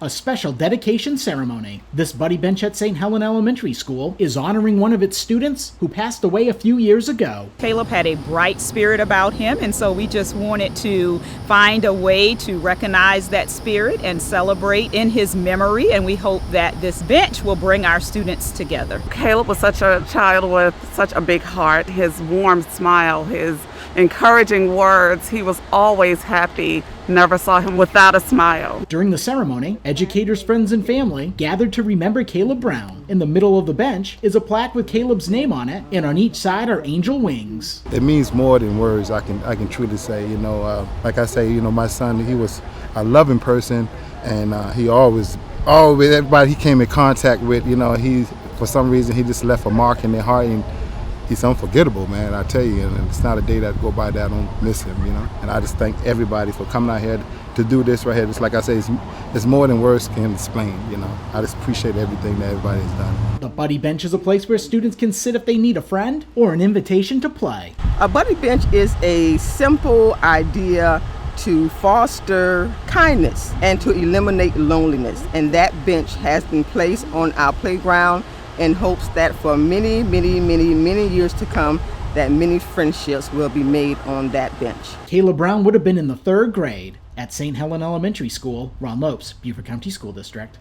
a special dedication ceremony. This buddy bench at St. Helena Elementary School is honoring one of its students who passed away a few years ago. Caleb had a bright spirit about him, and so we just wanted to find a way to recognize that spirit and celebrate in his memory, and we hope that this bench will bring our students together. Caleb was such a child with such a big heart. His warm smile, his encouraging words, he was always happy. Never saw him without a smile. During the ceremony, educators, friends, and family gathered to remember Caleb Brown. In the middle of the bench is a plaque with Caleb's name on it, and on each side are angel wings. It means more than words. I can truly say, like I say, my son, he was a loving person, and he always, everybody he came in contact with, he, for some reason, he just left a mark in their heart, and he's unforgettable, man, I tell you, and it's not a day that go by that I don't miss him, And I just thank everybody for coming out here to do this right here. Just like I say, it's more than words can explain, I just appreciate everything that everybody has done. The buddy bench is a place where students can sit if they need a friend or an invitation to play. A buddy bench is a simple idea to foster kindness and to eliminate loneliness. And that bench has been placed on our playground in hopes that for many, many, many, many years to come, that many friendships will be made on that bench. Caleb Brown would have been in the 3rd grade at St. Helena Elementary School. Ron Lopes, Beaufort County School District.